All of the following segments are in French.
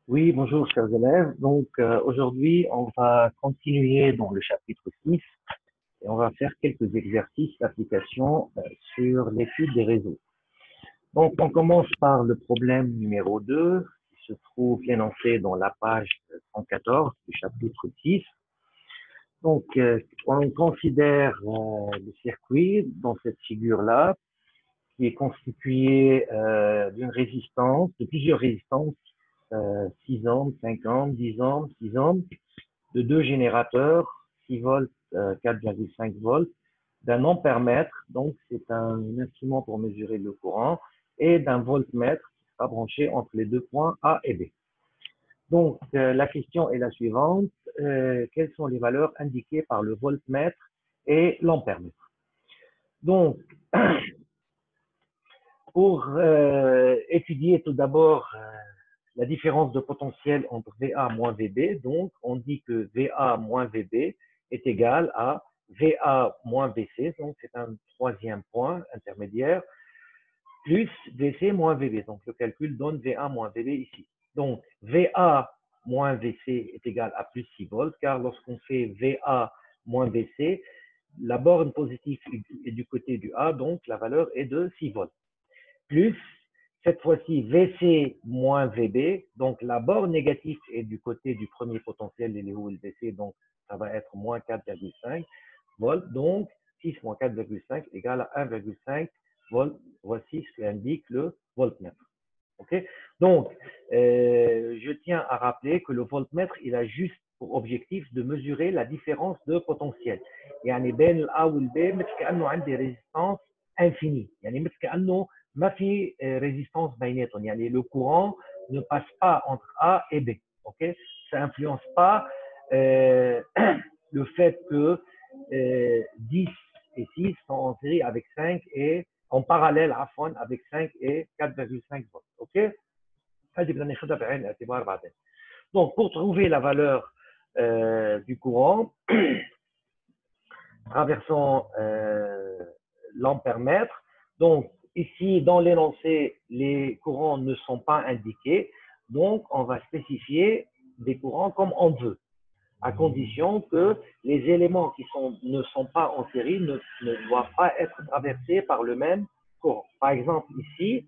Oui, bonjour chers élèves. Donc aujourd'hui, on va continuer dans le chapitre 6 et on va faire quelques exercices d'application sur l'étude des réseaux. Donc on commence par le problème numéro 2 qui se trouve énoncé dans la page 114 du chapitre 6. Donc on considère le circuit dans cette figure-là qui est constitué d'une résistance, de plusieurs résistances 6 ohms, 5 ohms, 10 ohms, 6 ohms, de deux générateurs, 6 volts, 4,5 volts, d'un ampèremètre, donc c'est un instrument pour mesurer le courant, et d'un voltmètre qui sera branché entre les deux points A et B. Donc la question est la suivante, quelles sont les valeurs indiquées par le voltmètre et l'ampèremètre? Donc, pour étudier tout d'abord la différence de potentiel entre VA moins VB, donc on dit que VA moins VB est égal à VA moins VC, donc c'est un troisième point intermédiaire, plus VC moins VB. Donc le calcul donne VA moins VB ici. Donc VA moins VC est égal à plus 6 volts, car lorsqu'on fait VA moins VC, la borne positive est du côté du A, donc la valeur est de 6 volts. Plus cette fois-ci VC moins VB, donc la borne négative est du côté du premier potentiel, il est où le VC, donc ça va être moins 4,5 volts, donc 6 moins 4,5 égale à 1,5 volts. Voici ce qu'indique le voltmètre. Okay, donc, je tiens à rappeler que le voltmètre, il a juste pour objectif de mesurer la différence de potentiel. يعني بين الA والB مثل كأنه عندي résistance infinie. يعني مثل كأنه ما في résistance بيناتهم. يعني le courant ne passe pas entre A et B. Okay? Ça n'influence pas le fait que 10 et 6 sont en série avec 5 et en parallèle avec 5 et 4,5 volts. OK? Donc, pour trouver la valeur du courant, traversant l'ampèremètre, donc ici, dans l'énoncé, les courants ne sont pas indiqués, donc on va spécifier des courants comme on veut, à condition que les éléments qui ne sont pas en série ne doivent pas être traversés par le même courant. Par exemple, ici,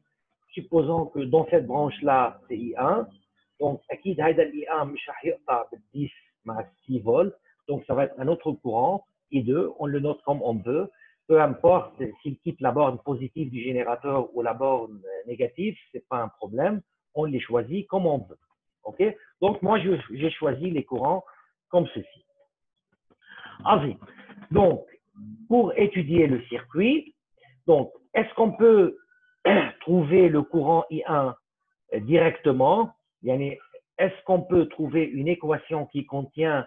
supposons que dans cette branche-là, c'est I1, donc أكيد هذا الI1 مش راح يقطع بال10 مع 6 volts, donc ça va être un autre courant, I2, on le note comme on veut, peu importe s'il quitte la borne positive du générateur ou la borne négative, c'est pas un problème, on les choisit comme on veut. Ok? Donc moi, j'ai choisi les courants comme ceci. Ensuite, donc, pour étudier le circuit, donc, est-ce qu'on peut trouver le courant I1 directement? Est-ce qu'on peut trouver une équation qui contient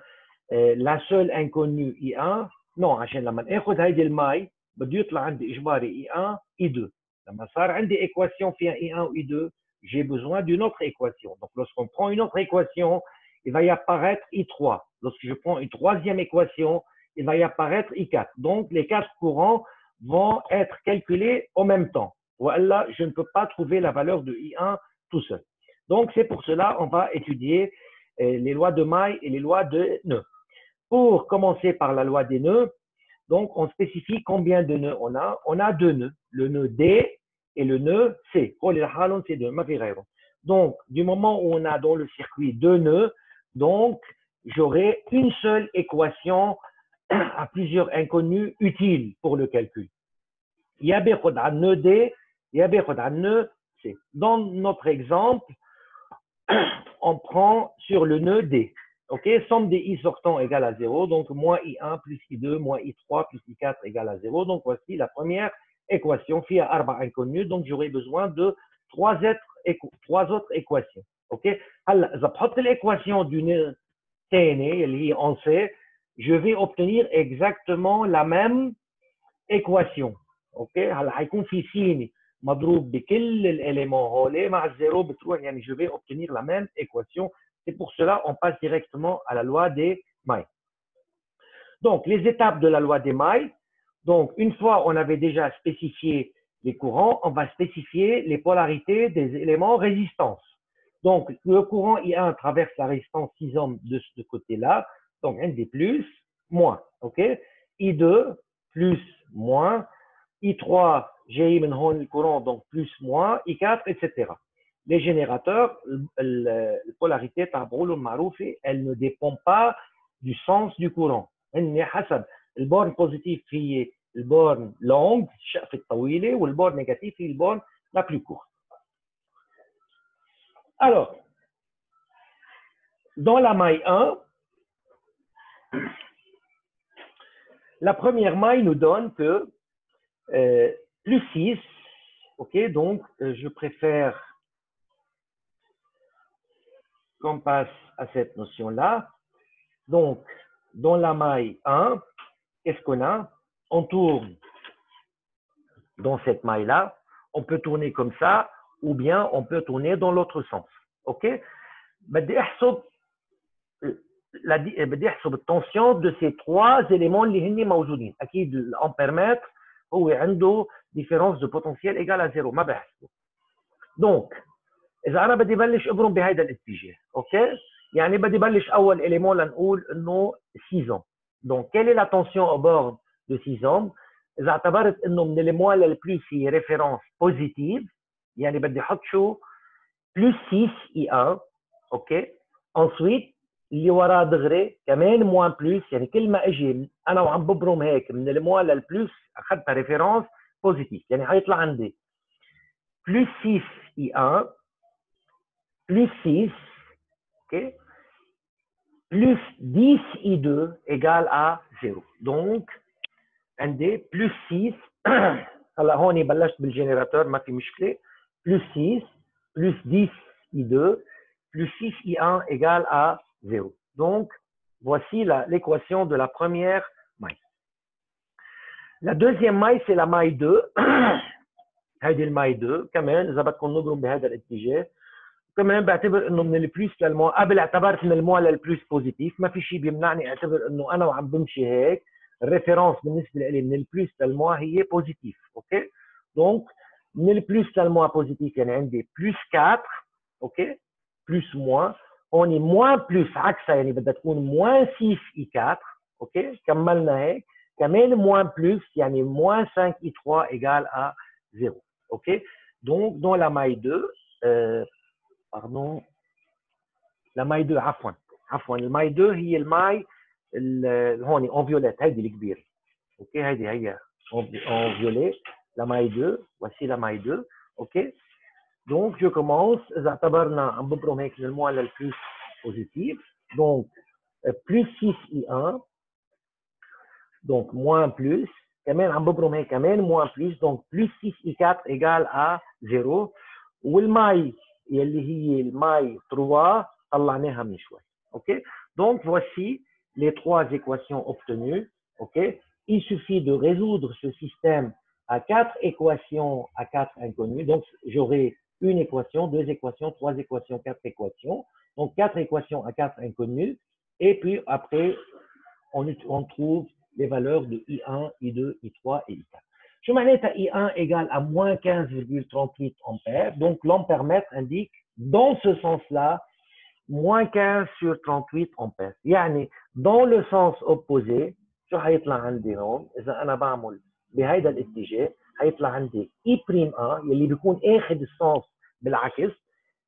la seule inconnue I1? Non, عشان لما ناخذ هيدي المي بده يطلع عندي اجباري I1 I2. لما صار عندي équation فيها I1 ou I2, j'ai besoin d'une autre équation. Donc, lorsqu'on prend une autre équation, il va y apparaître I3. Lorsque je prends une troisième équation, il va y apparaître I4. Donc, les quatre courants vont être calculés en même temps. Voilà, je ne peux pas trouver la valeur de I1 tout seul. Donc, c'est pour cela qu'on va étudier les lois de maille et les lois de nœuds. Pour commencer par la loi des nœuds, donc on spécifie combien de nœuds on a. On a deux nœuds, le nœud D et le nœud C. Donc, du moment où on a dans le circuit deux nœuds, donc j'aurai une seule équation à plusieurs inconnus utiles pour le calcul. Il y a un nœud D, il y a un nœud C. Dans notre exemple, on prend sur le nœud D. OK, somme des I sortants égale à 0. Donc, moins I1 plus I2 moins I3 plus I4 égale à 0. Donc, voici la première équation. فيها أربع inconnus. Donc, j'aurai besoin de trois autres équations. OK, هلا إذا بحط l'équation du nœud الثاني اللي هي on sait, je vais obtenir exactement la même équation. OK, هلا حيكون في سين مضروب بكل الاليمون هولي مع الزيرو بتروح, يعني je vais obtenir la même équation. C'est pour cela qu'on passe directement à la loi des mailles. Donc, les étapes de la loi des mailles. Donc, une fois on avait déjà spécifié les courants, on va spécifier les polarités des éléments résistance. Donc, le courant I1 traverse la résistance 6 ohms de ce côté-là. Donc, ND plus, moins. OK? I2 plus, moins. I3, j'ai le courant, donc plus, moins. I4, etc. Les générateurs, la polarité, elle ne dépend pas du sens du courant. Le borne positif, c'est le borne longue, ou le borne négatif, c'est le borne la plus courte. Alors, dans la maille 1, la première maille nous donne que plus 6, ok, donc je préfère qu'on passe à cette notion-là. Donc, dans la maille 1, qu'est-ce qu'on a? On tourne dans cette maille-là, on peut tourner comme ça, ou bien on peut tourner dans l'autre sens. Ok? بدي احسب التنسيون de ces trois éléments اللي هن موجودين. اكيد الامبيرمتر هو عنده différence de potentiel égale à 0 ما بحسبه. Donc اذا انا بدي بلش ابرم بهذا الاتجاه، اوكي؟ يعني بدي بلش اول élément لنقول انه 6 ohms. Donc quelle est la tension au bord de 6 ohms؟ اذا اعتبرت انه من الموال للبلس هي ريفيرنس بوزيتيف، يعني بدي احط شو؟ بلس 6 I1، اوكي؟ ensuite اللي وراه دغري كمان موان بلس، يعني كل ما اجي انا وعم ببرم هيك من الموال للبلس اخذتها ريفيرنس بوزيتيف، يعني حيطلع عندي بلس 6 I1 plus 6, ok, plus 10 I2 égale à 0. Donc, عندي plus 6 هلا هون بلشت بالجنراتور ما في مشكله. plus 6 plus 10 I2 plus 6 I1 égale à 0. Donc, voici l'équation de la première maille. La deuxième maille, c'est la maille 2. هذه الماille 2 كمان اذا بدكم نبرم بهذا الاتجاه. كمان بعتبر انه من البلس للموال، قبل اعتبرت من الموال للبلس بوزيتيف، ما في شيء بيمنعني اعتبر انه انا وعم بمشي هيك الريفيرنس بالنسبه لي من البلس للموال هي بوزيتيف، اوكي؟ دونك من البلس للموال بوزيتيف يعني عندي بلس 4، اوكي؟ بلس موان، هون موان بلس عكسها يعني بدها تكون موان 6 اي 4، اوكي؟ كملنا هيك، كمان موان بلس يعني موان 5 اي 3 égale à 0، اوكي؟ دونك dans la maille 2 pardon, la maille 2 عفوا الماي 2 هي الماي هون en violette هيدي الكبيره، اوكي؟ هيدي هي en violet la maille 2. voici la maille 2، اوكي؟ donc je commence اذا اعتبرنا عم ببرم هيك من الموال للبلس بوزيتيف، donc plus 6 I1 donc moins plus، كمان عم ببرم هيك كمان moins plus، donc plus 6 I4 égale à 0. والماي يلي هي الماille 3 طلعناها من شوي، اوكي؟ donc voici les trois équations obtenues, ok? Il suffit de résoudre ce système à 4 équations à 4 inconnues. Donc j'aurai une équation, deux équations, trois équations, 4 équations. Donc 4 équations à 4 inconnues. Et puis après, on trouve les valeurs de I1, I2, I3 et I4. Je m'arrête à I1 égale à moins 15,38 ampères. Donc l'ampèremètre indique dans ce sens-là moins 15 sur 38 ampères. يعني dans le sens opposé شو حيطلع عندي هون؟ إذا أنا بعمل بهيدا الاتجاه حيطلع عندي I'1 يلي بيكون آخذ السنس بالعكس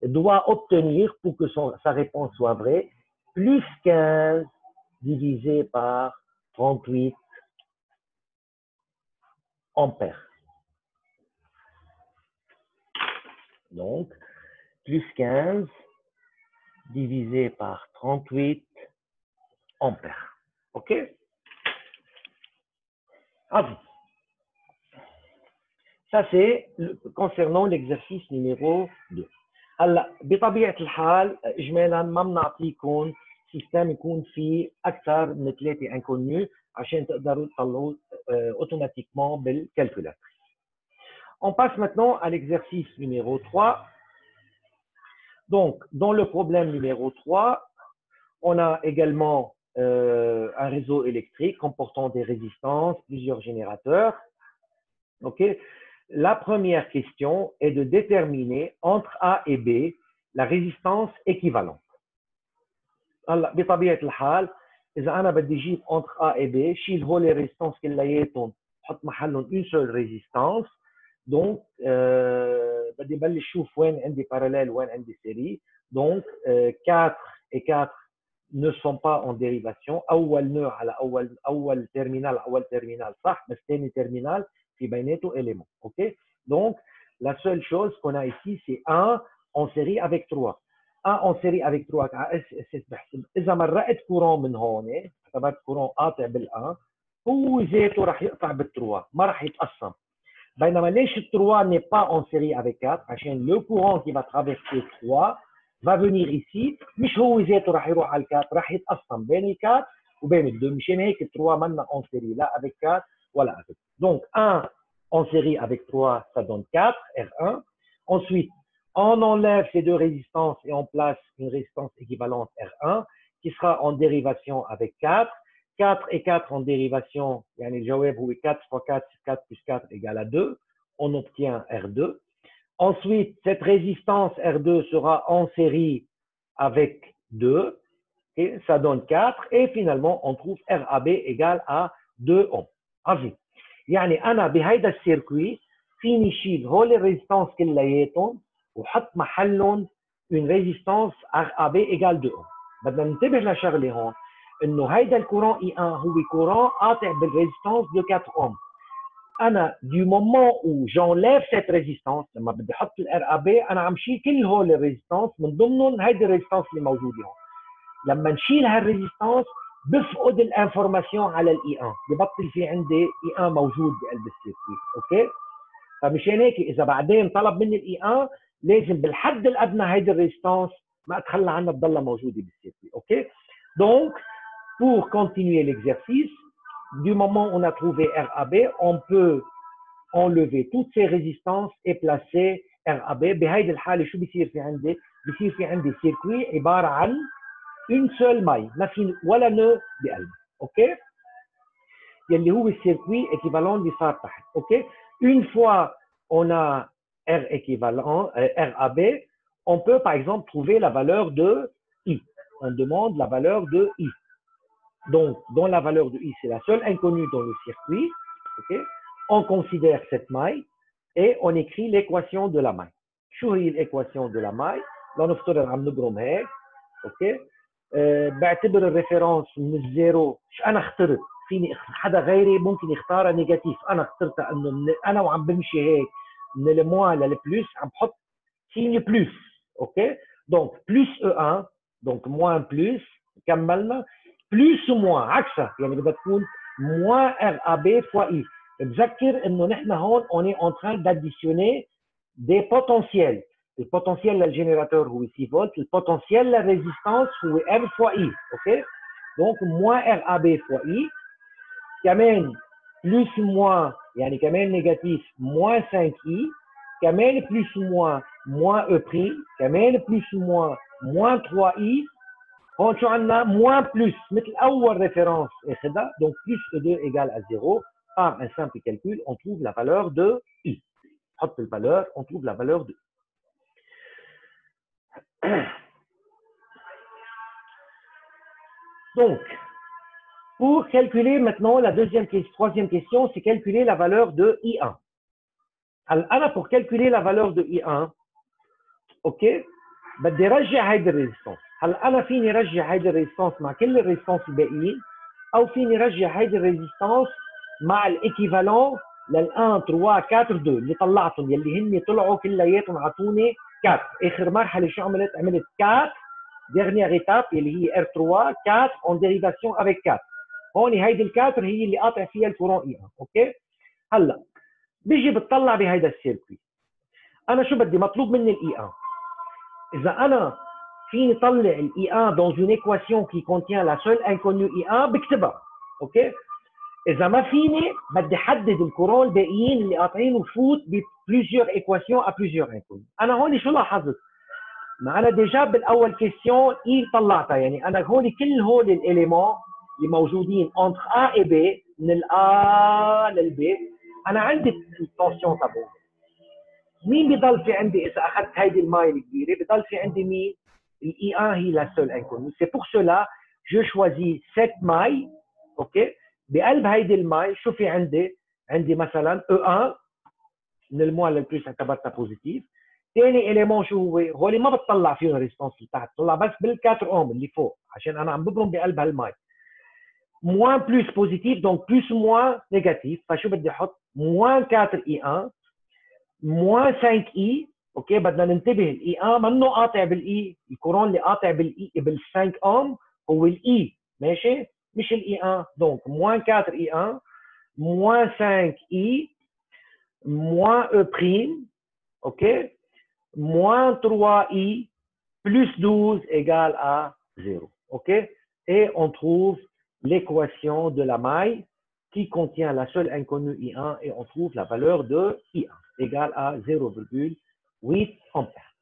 doit obtenir pour que sa réponse soit vraie plus 15 divisé par 38 ampères. Donc, plus 15 divisé par 38 ampères. OK? Ah, ça, c'est concernant l'exercice numéro 2. هلا بطبيعه الحال اجمالا ما بنعطيكم سيستم يكون فيه اكثر من 3 انكونيو عشان تقدروا تطلعوا automatiquement بالكالكولاتر. On passe maintenant à l'exercice numéro 3. Donc, dans le problème numéro 3, on a également un réseau électrique comportant des résistances, plusieurs générateurs. OK? La première question est de déterminer entre A et B la résistance équivalente. هلا بطبيعة الحال إذا أنا بدي أجيب entre A et B شيل هول les résistances كلياتهم بحط محلهم une seule résistance. Donc بدي بلش شوف وين عندي parallèle وين عندي série. Donc 4 et 4 ne sont pas en dérivation. أول nœud على أول terminal صح بس ثاني terminal في بيناته élément. OK? Donc la seule chose qu'on a ici c'est 1 en série avec 3. 1 en série avec 3 على اس بحسب اذا مرقت كورون من هون اعتبرت كورون قاطع بال1 هو ذاته رح يقطع بال3 ما رح يتقسم. بينما ليش ال3 n'est pas en série avec 4 عشان le courant qui va traverser 3 va venir ici مش هو ذاته رح يروح على ال4 رح يتقسم بين ال4 وبين ال2 مشان هيك ال3 منا en série لا avec 4 ولا avec. Donc 1 en série avec 3 ça donne 4 R1. Ensuite on enlève ces deux résistances et on place une résistance équivalente R1 qui sera en dérivation avec 4. 4 et 4 en dérivation, yani le jawab est 4 fois 4, 4 plus 4 égale à 2. On obtient R2. Ensuite, cette résistance R2 sera en série avec 2. Et ça donne 4. Et finalement, on trouve RAB égale à 2 ohms. عظيم. يعني أنا بهيدا السيركوي فيني شيل هول الريزيستانس كلياتهم وحط محلهم une résistance RAB égale 2 ohms. بدنا ننتبه لشغله هون انه هيدا الكورون I1 هو كورون قاطع بالريزيستانس de 4 ohms. انا du moment où j'enlève cette résistance لما بدي احط RAB انا عم شيل كل هول الريزيستانس من ضمنهم هيدي الريزيستانس اللي موجوده هون. لما نشيل هالريزيستانس بفقد الانفورماسيون على الI1 ببطل في عندي I1 موجود بقلب السيركوي. اوكي؟ فمشان هيك اذا بعدين طلب مني الI1 لازم بالحد الادنى هيدي الريزيستانس ما اتخلى عنها تضلها موجوده بالسيركوي. اوكي؟ Donc pour continuer l'exercice, du moment où on a trouvé RAB, on peut enlever toutes ces résistances et placer RAB. بهيدي الحاله شو بيصير في عندي؟ بيصير في عندي سيركوي عباره عن une seule maille ما في ولا نو بقلبه. اوكي؟ يلي هو السيركوي équivalent اللي صار تحت. اوكي؟ Une fois on a R équivalent, RAB, on peut par exemple trouver la valeur de I. On demande la valeur de I. Donc, dans la valeur de I, c'est la seule inconnue dans le circuit. Okay? On considère cette maille et on écrit l'équation de la maille. شو هي l'équation de la maille؟ لو نفترض عم نبرم هيك. اوكي؟ بعتبر الريفرنس من الزيرو، انا اخترت فيني حدا غيري ممكن يختارها نيجاتيف، انا اخترتها انه انا وعم بمشي هيك من الموان للبلس عم بحط سيني بلس. اوكي؟ دونك بلس E1 دونك موان بلس كملنا بلس وموان عكسها يعني بدها تكون موان RAB fois I. بتذكر انه نحن هون on est en train d'additionner des potentiels. Le potentiel du générateur هو 6 volts, le potentiel de la résistance هو R fois I. OK? Donc moins RAB fois I. كمان plus moins يعني كمان négatif moins 5I. كمان plus moins E'. كمان plus moins 3I. هون شو عندنا moins plus مثل اول référence اخذها. Donc plus E2 égale à 0. Par un simple calcul, on trouve la valeur de I. حط الvaleur, on trouve la valeur de I. Donc, pour calculer maintenant la troisième question, c'est calculer la valeur de I1. Alors, pour calculer la valeur de I1, OK, بدي رجع هيدي الريزيستانس. هلا أنا فيني رجع هيدي الريزيستانس مع كل الريزيستانس الباقيين، أو فيني رجع هيدي الريزيستانس مع الإيكيفالون لل1 3 4 2 اللي طلعتهم يلي هن طلعوا كلياتهم عطوني 4. آخر مرحلة شو عملت؟ عملت 4 dernière étape اللي هي R3 4 en dérivation avec 4. هون هيدي ال4 هي اللي قاطع فيها الكورون I1. اوكي؟ هلا بيجي بتطلع بهيدا السيركوي. انا شو بدي؟ مطلوب مني الI1. اذا انا فيني طلع الI1 dans une équation qui contient la seule inconnue I1 بكتبها. اوكي؟ اذا ما فيني بدي حدد الكورون الباقيين اللي قاطعين وفوت ببليزيور ايكواسيون ا بليزيور انكوني. انا هون شو لاحظت؟ ما انا ديجا بالاول كيستيون اي طلعتها، يعني انا هون كل هول الاليمون اللي موجودين entre A et B من الA للB انا عندي التنسيون تبعهم. مين بضل في عندي اذا اخذت هيدي الماي الكبيره؟ بضل في عندي مين؟ الاي 1 هي لا سول انكونو. سي بور سولا جو شوازي 7 ماي. اوكي، بقلب هيدي الماي شو في عندي؟ عندي مثلا او 1 من الموا للبلوس اعتبرتها بوزيتيف. ثاني اليمون شو هو؟ هول ما بتطلع فيهم ريسبونس لتحت، بتطلع بس بال4 اوم اللي فوق عشان انا عم ببرم بقلب هالماي. موان بلس بوزيتيف، دونك بلس موان نيجاتيف، فشو بدي احط؟ موان 4 اي 1 موان 5 اي. اوكي، بدنا ننتبه الاي 1 منه قاطع بالاي، الكورون اللي قاطع بالاي بال5 اوم هو الاي، ماشي؟ مش الاي 1. دونك موان 4 اي 1 موان 5 اي moins E prime, ok, moins 3i plus 12 égale à 0, ok. Et on trouve l'équation de la maille qui contient la seule inconnue I1 et on trouve la valeur de I1 égale à 0,8 ampères.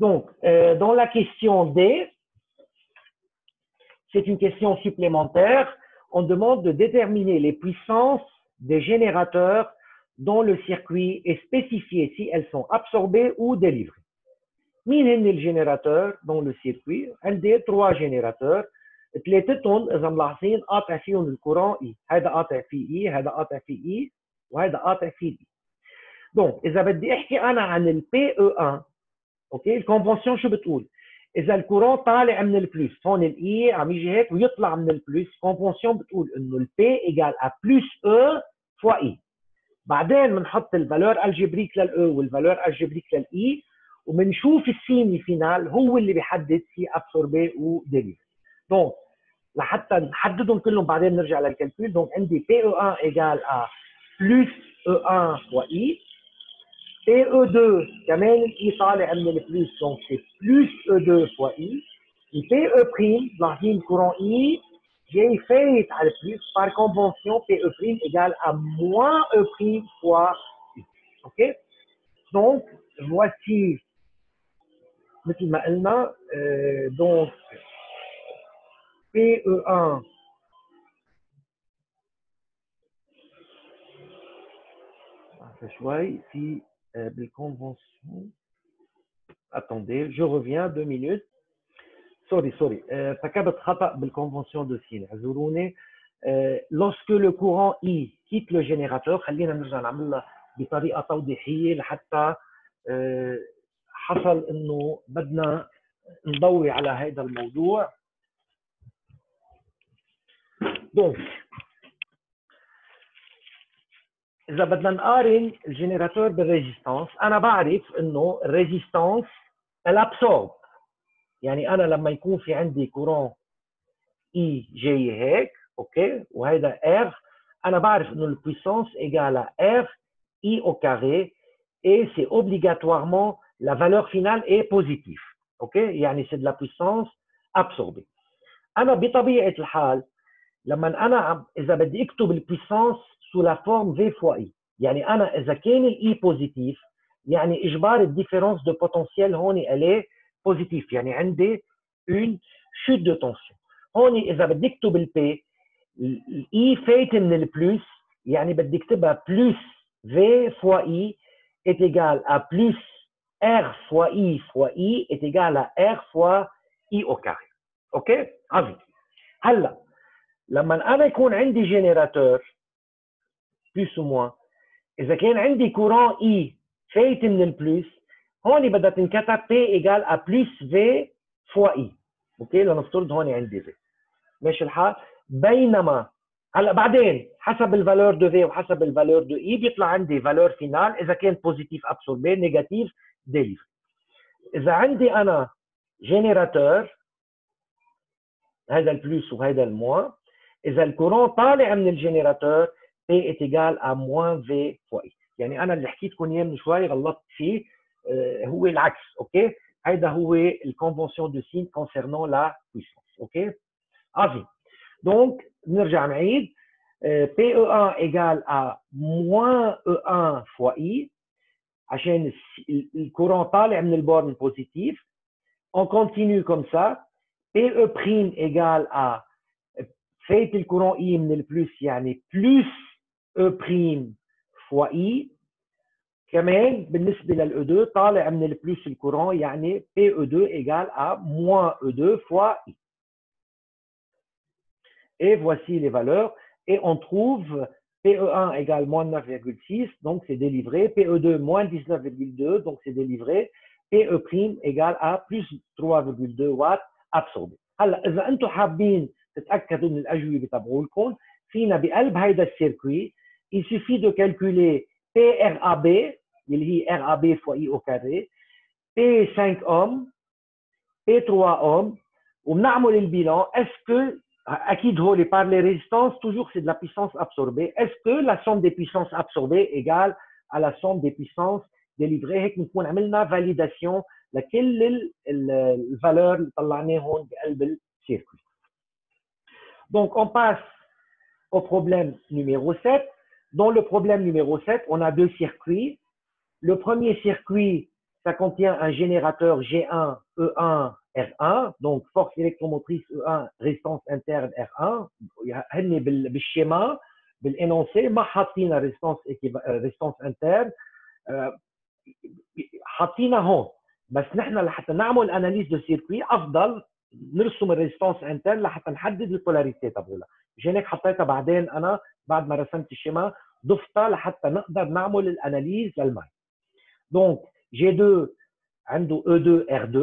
Donc, dans la question D, c'est une question supplémentaire. On demande de déterminer les puissances des générateurs dont le circuit est spécifié si elles sont absorbées ou délivrées. مين هن الجينيراتور dans le circuit؟ عندي 3 جينيراتور، ثلاثتهم اذا ملاحظين قاطع فيهم الكورون اي، هذا قاطع فيه اي، هذا قاطع فيه اي، وهذا قاطع فيه اي. دونك اذا بدي احكي انا عن البي او 1، اوكي، الكونفنسيون شو بتقول؟ اذا الكورون طالع من البلس، هون الاي عم يجي هيك ويطلع من البلس، الكونفنسيون بتقول انه البي ايجال ا بلس او فوا اي. بعدين بنحط الفالور الجبريك للاو والفالور الجبريك للاي، وبنشوف السين الفينال هو اللي بيحدد سي ابسوربي و ديليفري. دونك لحتى نحددهم كلهم بعدين نرجع للكالكول. دونك عندي بي او 1 ايجال ا بلس او 1 فوا اي، بي او 2 كمان الاي طالع من البلس، دونك سي بلس او 2 فوا اي. البي او بريم لاحظين الكورون اي جاي فايت على البلس، par convention P E prime égale à moins E prime fois I. OK? Donc, voici, مثل ما قلنا، donc PE1 شوي في بالconvention. Attendez, je reviens 2 minutes. Sorry. فكبت خطأ بالconvention de Sin. اعذروني. Lorsque le courant I quitte le générateur، خلينا نرجع نعملها بطريقة توضيحية لحتى حصل انه بدنا نضوي على هذا الموضوع. دونك اذا بدنا نقارن الجنراتور بالريزيستانس، انا بعرف انه الريزيستانس الابسورب، يعني انا لما يكون في عندي كورون اي جاي هيك، اوكي، وهذا ار، انا بعرف انه البويسانس ايجال ار اي au carré et c'est obligatoirement la valeur finale est positive. OK, يعني c'est de la puissance absorbée. انا بطبيعه الحال لما انا اذا بدي اكتب البويسانس sous la forme V fois I، يعني انا اذا كان الاي بوزيتيف يعني اجبار الديفيرونس دو بوتنسيال هون الي بوزيتيف، يعني عندي une chute de tension. هون اذا بدي اكتب البي، الاي فايت من البلس، يعني بدي اكتبها بلس V fois I est égal à plus R fois I est égal à R fois I au carré. اوكي؟ عظيم. هلا لما انا يكون عندي جينيراتور بلس و موان، اذا كان عندي كورون اي فايت من البلس، هون بدها تنكتب بي ايجال ا بلس في فوا اي. اوكي، لنفترض هون عندي في، ماشي الحال. بينما هلا بعدين حسب الفالور دو في وحسب الفالور دو اي بيطلع عندي فالور فينال، اذا كان بوزيتيف ابسوربي، نيجاتيف ديليفري. اذا عندي انا جينيراتور هذا البلس وهذا الموان، اذا الكورون طالع من الجينيراتور P est égal à moins V fois I. يعني انا اللي حكيتكم اياه من شوي غلطت فيه، هو العكس. اوكي، هذا هو الكونفنسيون دو سين concernant la puissance. اوكي، عظيم. دونك نرجع نعيد، PE1 égale à moins E1 fois I عشان الكورون طالع من البورن بوزيتيف. On continue comme ça. PE prime égale à فايت الكورون اي من البلس، يعني بلس E prime fois I كمان بالنسبة للE2 طالع من البلس الكورون يعني PE2 égale à moins E2 fois I. Et voici les valeurs. Et on trouve PE1 égale moins 9,6, donc c'est délivré. PE2 moins 19,2, donc c'est délivré. PE' égale à plus 3,2 watts absorbé. هلا إذا أنتم حابين تتأكدوا من الأجوبة تبعولكم فينا بقلب هيدا السيركوي il suffit de calculer PRAB اللي هي RAB fois I au carré, P5 ohm, P3 ohm, وبنعمل البيلان. Est-ce que أكيد هولي par les résistances toujours c'est de la puissance absorbée. Est-ce que la somme des puissances absorbées égale à la somme des puissances délivrées؟ هيك بنكون عملنا validation لكل الفالور اللي طلعناهم بقلب السيركوي. Donc on passe au problème numéro 7. Dans le problème numéro 7, on a deux circuits. Le premier circuit, ça contient un générateur G1, E1, R1, donc force électromotrice E1, résistance interne R1. هن بالشيما بالإنونسي ما حاطين ريزيستانس interne حاطينها هون. بس نحن لحتى نعمل اناليز دو سيركوي افضل نرسم الريزيستانس انترن لحتى نحدد البولاريتي تبعولها. مشان هيك حطيتها بعدين انا بعد ما رسمت الشيما ضفتها لحتى نقدر نعمل الاناليز للمي. دونك G2 عنده E2 R2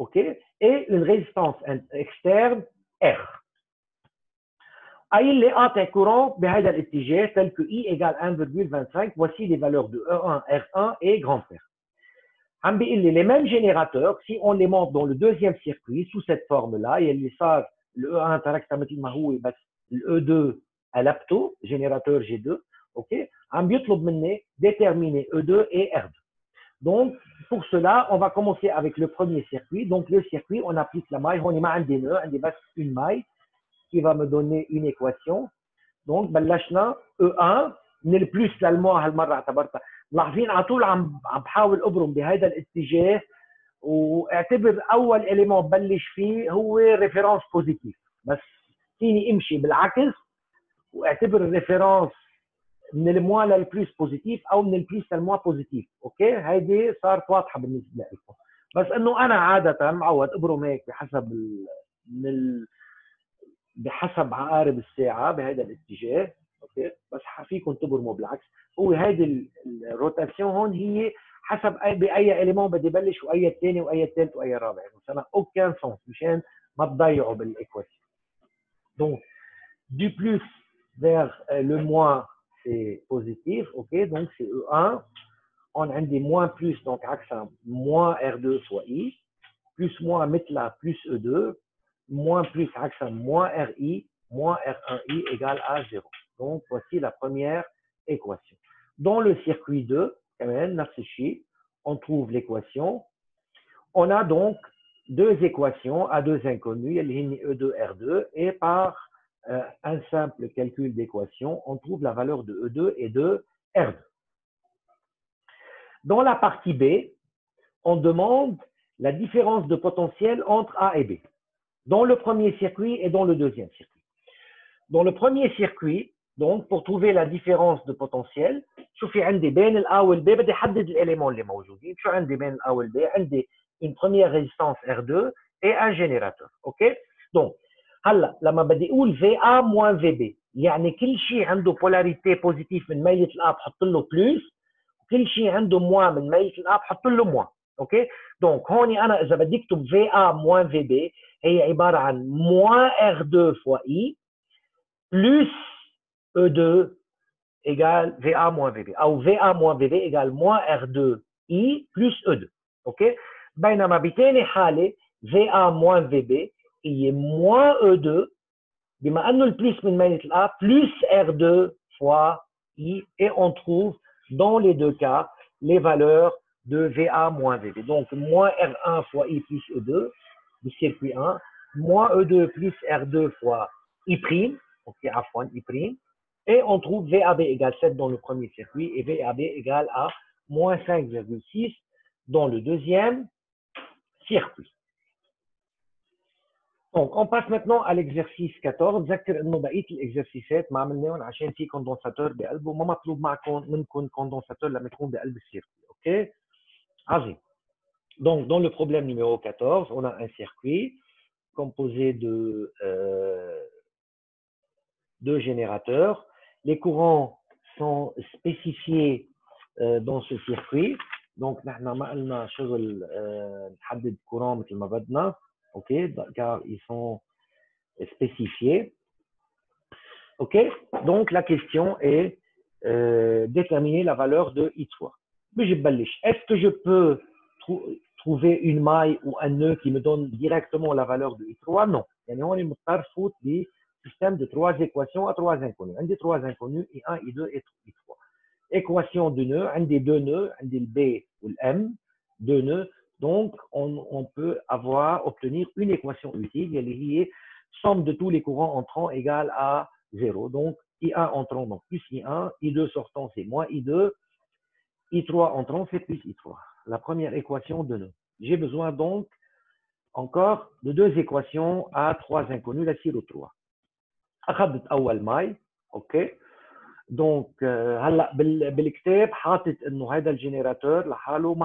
اوكي et une résistance externe R. قايل لي قاطع كورون بهذا الاتجاه tel que I égale 1,25. Voici les valeurs de E1, R1 et grand R. عم بيقول لي les mêmes générateurs si on les monte dans le deuxième circuit sous cette forme là اللي صار ال E1 تركته مثل ما هو بس ال E2 قلبته générateur G2 اوكي عم بيطلب مني déterminer E2 et R2. Donc pour cela on va commencer avec le premier circuit. Donc le circuit on applique la maille هون ما عندي nœud عندي بس une maille qui va me donner une équation. Donc بلشنا E1 من البلس للموع هالمره اعتبرتها. ملاحظين على طول عم بحاول ابرم بهذا الاتجاه واعتبر اول اليمون ببلش فيه هو ريفيرنس بوزيتيف بس فيني امشي بالعكس واعتبر الريفيرنس من الموا للبلس بوزيتيف او من البلس للموا بوزيتيف. اوكي هيدي صارت واضحه بالنسبه لكم. بس انه انا عاده معود ابرم هيك بحسب عقارب الساعه بهذا الاتجاه. اوكي بس فيكم تبرموا بالعكس. هو هيدي الروتاسيون هون هي حسب باي اليمون بدي بلش واي الثاني واي الثالث واي الرابع. مثلا اوكان سونس مشان ما تضيعوا بالايكواسيون. دونك du plus vers le moins c'est positif. Ok donc c'est E1 on a des moins plus donc عكسها moins R2 fois I plus moins مثلها plus E2 moins plus عكسها moins RI moins R1I égale à 0. Donc voici la première équation. Dans le circuit 2, on trouve l'équation. On a donc deux équations à deux inconnus, E2, R2, et par un simple calcul d'équation, on trouve la valeur de E2 et de R2. Dans la partie B, on demande la différence de potentiel entre A et B, dans le premier circuit et dans le deuxième circuit. Dans le premier circuit, donc pour trouver la différence de potentiel شو في عندي بين الA والB بدي احدد الاليمون اللي موجودين. شو عندي بين الA والB؟ عندي une première résistance R2 et un générateur. اوكي donc هلا لما بدي اقول VA moins VB يعني كل شيء عنده بولاريتي بوزيتيف من ميله الA بحط له بلس وكل شيء عنده موان من ميله الA بحط له موان. اوكي donc هون انا اذا بدي اكتب VA moins VB هي عباره عن moins R2 fois I plus E2 égale VA moins VB ou VA moins VB égale moins R2I plus E2. اوكي بينما بثاني حاله VA moins VB هي moins E2 بما انه البلس من ميله الA plus R2 fois I et on trouve dans les deux cas les valeurs de VA moins VB. Donc moins R1 fois I plus E2 du circuit 1 moins E2 plus R2 fois I', ok, afwan, I', et on trouve VAB égale 7 dans le premier circuit et VAB égale à moins 5,6 dans le deuxième circuit. Donc, on passe maintenant à l'exercice 14. ذكر انه بقيه الاكزرسيسات ما عملناهم عشان في كوندنساتور بقلبه، ما مطلوب منكم كوندنساتور لما يكون بقلب السيركوي. اوكي؟ عظيم. Donc, dans le problème numéro 14, on a un circuit composé de deux générateurs. Les courants sont spécifiés dans ce circuit. Donc, نحن ما قلنا شغل نحدد courant مثل ما بدنا. OK, car ils sont spécifiés. OK, donc la question est déterminer la valeur de I3. Est-ce que je peux trouver une maille ou un nœud qui me donne directement la valeur de I3? Non. يعني هون مضطر فوت بسيستم de trois équations à trois inconnus. عندي trois inconnus I1, I2 et I3. Équation de nœud, عندي deux nœuds, عندي le B ou le M, deux nœuds. Donc, on peut obtenir une équation utile, اللي هي somme de tous les courants entrants égale à 0. Donc, I1 entrant, donc plus I1, I2 sortant, c'est moins I2, I3 entrant, c'est plus I3. La première équation de nœud. J'ai besoin donc encore de deux équations à trois inconnus, la siro 3. أخذت أول ماي، أوكي. دونك هلا بالكتاب حاطط انه هذا الجنراتور لحاله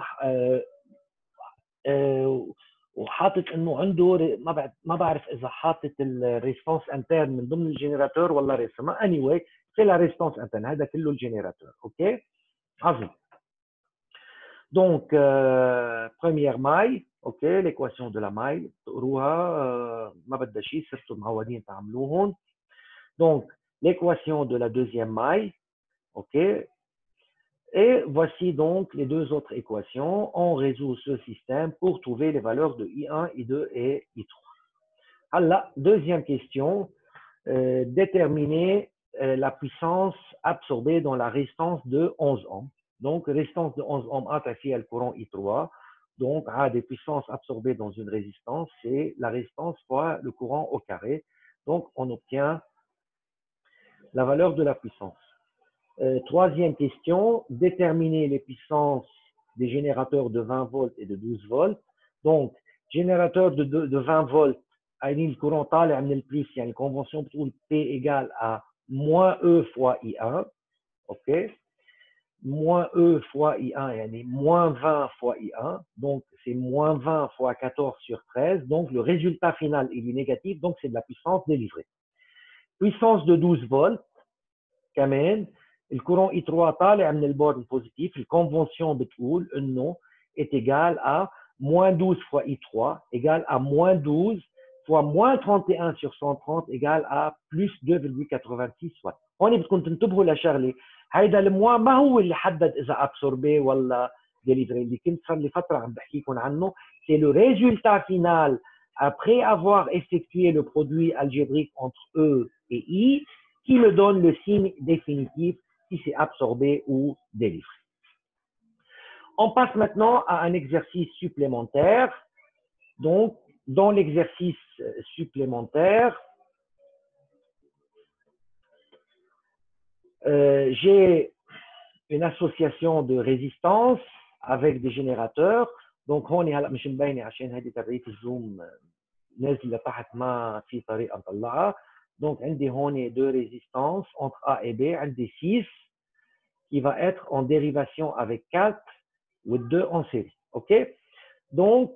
وحاطط انه عنده ما بعرف اذا حاطط الريسبونس انترن من ضمن الجنراتور ولا رسمها. اني واي c'est la résistance interne. هذا كله الجنراتور. اوكي عظيم. Donc première maille. اوكي l'équation de la maille تقروها ما بدها شيء، صرتوا معودين تعملوهم. Donc l'équation de la deuxième maille. OK. Et voici donc les deux autres équations. On résout ce système pour trouver les valeurs de I1, I2 et I3. Alors, deuxième question, déterminer la puissance absorbée dans la résistance de 11 ohms. Donc, résistance de 11 ohms attaché le courant I3. Donc, à des puissances absorbées dans une résistance, c'est la résistance fois le courant au carré. Donc, on obtient la valeur de la puissance. Troisième question, déterminer les puissances des générateurs de 20 volts et de 12 volts. Donc, générateur de 20 volts, le courant طالع من البلس, il y a une convention pour P égale à moins E fois I1. OK. Moins E fois I1, يعني moins 20 fois I1. Donc, c'est moins 20 fois 14 sur 13. Donc, le résultat final il est négatif. Donc, c'est de la puissance délivrée. Puissance de 12 volts, كمان. Le courant I3 طالع من البورد positif. La convention بتقول انه est égal à moins 12 fois I3 égale à moins 12 fois moins 31 sur 130 égale à plus 2,86 watts. هون بدكم تنتبهوا لشغله، هيدا الموا ما هو اللي حدد اذا absorbé ولا délivré. اللي كنت صار لي فتره عم بحكيكم عنه c'est le résultat final après avoir effectué le produit algébrique entre E et I qui me donne le signe définitif si c'est absorbé ou délivré. On passe maintenant à un exercice supplémentaire. Donc, dans l'exercice supplémentaire, j'ai une association de résistance avec des générateurs. Donc, هون هلا مش مبينه عشان هيدي تبعية الزوم نازله تحت ما في طريقه نطلعها. Donc, عندي هون deux résistances entre A et B, عندي 6 qui va être en dérivation avec 4 ou 2 en série. OK? Donc,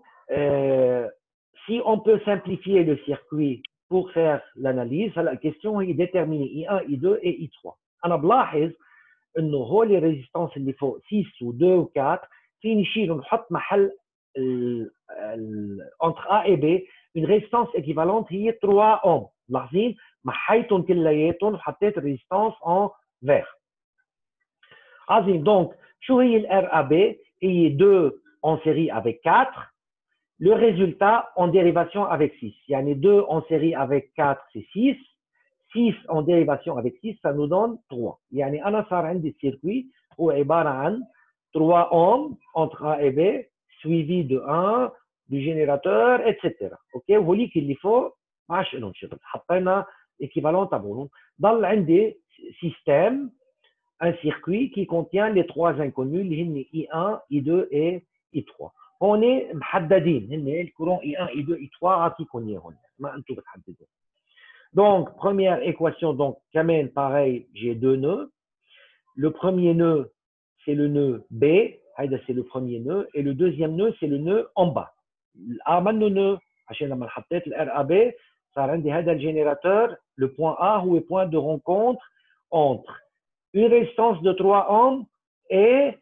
si on peut simplifier le circuit pour faire l'analyse, la question est déterminer I1, I2 et I3. أنا بلاحظ إنه هول les résistances اللي فوق 6 و2 و4 فيني نشيل ونحط محل entre A et B une résistance équivalente هي 3 ohms. لاحظين محيتهم كلياتهم وحطيت الريزيستانس en vert. عظيم. Donc, شو هي ال RAB؟ هي 2 en série avec 4. Le résultat en dérivation avec 6. يعني 2 en série avec 4 c'est 6. 6 en dérivation avec 6 ça nous donne 3. يعني أنا صار عندي السيركوي هو عبارة عن 3 ohms entre A et B suivi de 1 du générateur etc. OK. وهوليك اللي فوق ما عادش لهم شغل، حطينا équivalent تبعهم. ضل عندي système un circuit qui contient les trois inconnus اللي هن I1, I2 et I3. هون محددين هن الكورون I1 I2 I3 عطيكم اياهم ما انتم بتحددوا. Donc première équation, donc quand même pareil, j'ai deux nœuds. Le premier nœud c'est le nœud B, c'est le premier nœud, et le deuxième nœud c'est le nœud en bas. A منه nœud عشان لما حطيت ال RAB صار عندي هذا الجينيراتور. Le point A هو point de rencontre entre une résistance de 3 ohms et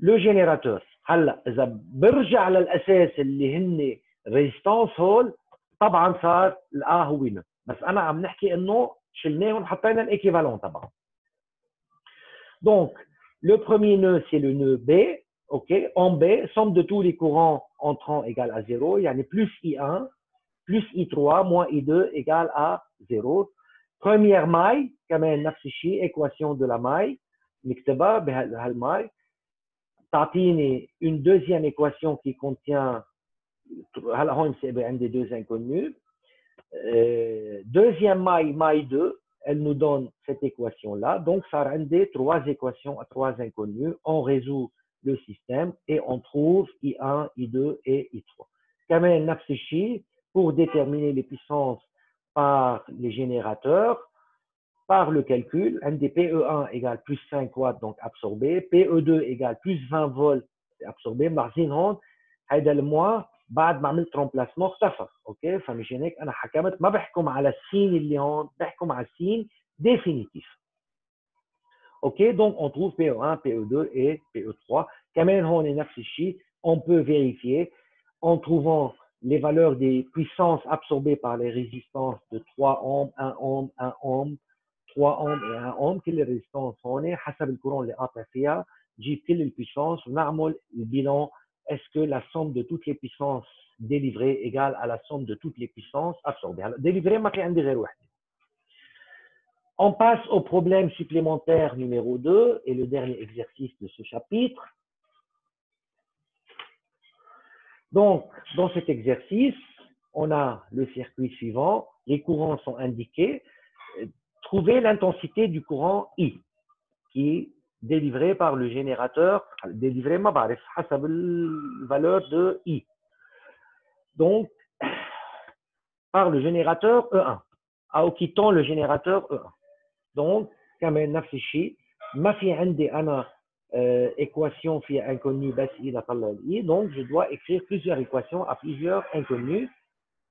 le générateur. هلا اذا برجع للاساس اللي هن ريزيستانس هول طبعا صار الA هو نو، بس انا عم نحكي انه شلناهم حطينا الايكيفالون تبعهم. Donc le premier nœud c'est le nœud B, ok, en B somme de tous les courants entrants égale à 0, يعني plus I1 plus I3 moins I2 égale à 0. Première maille كمان نفس الشيء équation de la maille نكتبها بهالماي تعطيني une deuxième équation qui contient هلا هون عندي deux inconnus. Deuxième maille 2, elle nous donne cette équation là. Donc ça rend trois équations à trois inconnus. On résout le système et on trouve I1, I2 et I3. Quand même نفس الشيء pour déterminer les puissances par les générateurs. Par le calcul, عندي PE1 égale plus 5 watts donc absorbé, PE2 égale plus 20 volts absorbé. ملاحظين هون هيدا الموا بعد ما عملت رومبلاسمون اختفى. اوكي فمشان هيك انا حكمت ما بحكم على السين اللي هون، بحكم على السين définitif. اوكي donc on trouve PE1, PE2 et PE3. كمان هون نفس الشيء on peut vérifier en trouvant les valeurs des puissances absorbées par les résistances de 3 ohms, 1 ohm, 1 ohm, 3 ohms et 1 ohm. كل الريزيستانس هون حسب الكورون اللي قاطع فيها نجيب كل البيسانس ونعمل البيلان. Est-ce que la somme de toutes les puissances délivrées égale à la somme de toutes les puissances absorbées? Alors, délivrées, ما في عندي غير واحدة. On passe au problème supplémentaire numéro 2 et le dernier exercice de ce chapitre. Donc, dans cet exercice, on a le circuit suivant. Les courants sont indiqués. Trouvez l'intensité du courant I qui est délivré par le générateur. Délivré, ما بعرف حسب valeur de I. Donc, par le générateur E1. أو quittant le générateur E1. Donc, كمان نفس الشيء ما في عندي أنا équation فيها inconnu بس I لطلع I. Donc, je dois écrire plusieurs équations à plusieurs inconnus.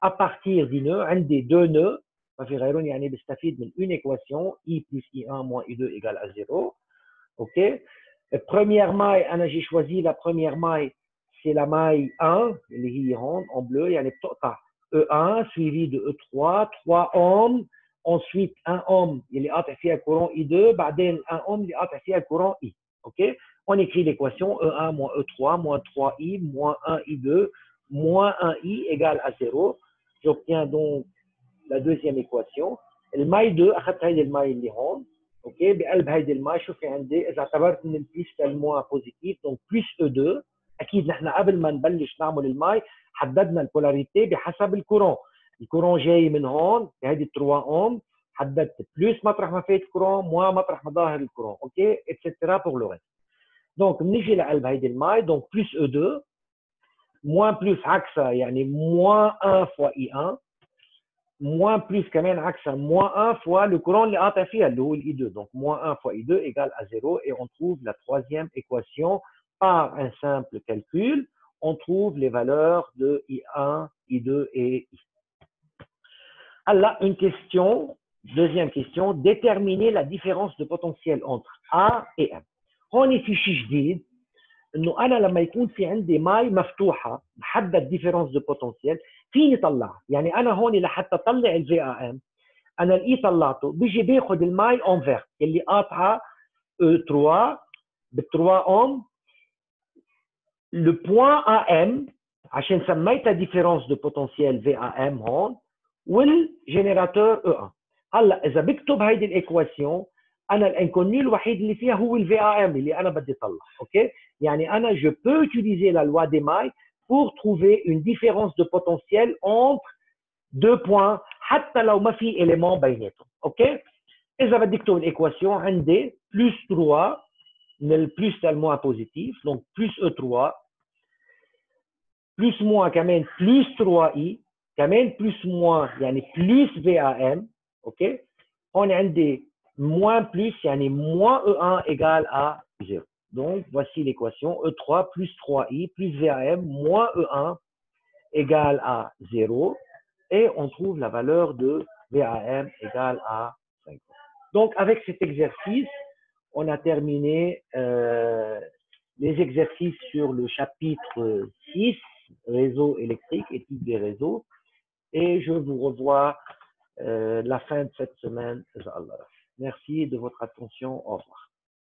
À partir du nœud, عندي deux nœuds. ما في غيرهم يعني بستفيد من une équation I plus I1 moins I2 égale à 0. OK. Première maille, j'ai choisi la première maille, c'est la maille 1, اللي هي هون en bleu, يعني بتقطع E1 suivi de E3, 3 ohms, ensuite 1 ohm اللي قاطع فيها courant I2, بعدين 1 ohm اللي قاطع فيها courant I. OK. On écrit l'équation E1 moins E3 moins 3I moins 1I2 moins 1I égale à 0. J'obtiens donc la deuxième équation. الماي 2 اخذت هيدي الماي اللي هون. اوكي بقلب هيدي الماي شو في عندي؟ اذا اعتبرت من البلس للموا بوزيتيف دونك بلس او2. اكيد نحن قبل ما نبلش نعمل الماي حددنا البولاريتي بحسب الكورون. الكورون جاي من هون بهيدي 3 اوم، حددت بلس مطرح ما فات الكورون موا مطرح ما ظاهر الكورون. اوكي اتسترا بور لو ريست. دونك بنيجي لقلب هيدي الماي دونك بلس او2 موان بلس عكسها يعني موان 1 فوا اي 1 moins plus كمان عكسها moins 1 fois le courant اللي قاطع فيها اللي هو I2. Donc moins 1 fois I2 égale à 0 et on trouve la troisième équation par un simple calcul. On trouve les valeurs de I1, I2 et I. Alors, une question, deuxième question, déterminer la différence de potentiel entre A et M. هون في شيء جديد انه انا لما يكون في عندي ماي مفتوحه بحدد ديفيرونس دو بوتنسيال فيني طلع. يعني انا هون لحتى اطلع الفي ا ام انا الاي طلعته بيجي باخذ الماي انفير اللي قاطعه 3 ب 3 اوم لو بوين ا ام عشان سميتها ديفيرونس دو بوتنسيال في ا ام هون والجينيراتور او 1. هلا اذا بكتب هيدي الايكواسيون انا الانكوني الوحيد اللي فيها هو الفي ا ام اللي انا بدي اطلع. اوكي يعني انا je peux utiliser la loi des mailles pour trouver une différence de potentiel entre deux points حتى لو ما في élément بيناتهم. اوكي اذا بدي اكتب الايكواسيون عندي plus 3 من البلس للموان بوزيتيف دونك plus E3 plus moins كمان plus 3i كمان plus moins يعني plus VAM. OK. On a des moins plus يعني moins E1 égale à 0. Donc, voici l'équation E3 plus 3i plus VAM moins E1 égale à 0. Et on trouve la valeur de VAM égale à 5. Donc, avec cet exercice, on a terminé les exercices sur le chapitre 6, réseau électrique, étude des réseaux. Et je vous revois la fin de cette semaine, Inch'Allah. Merci de votre attention. Au revoir.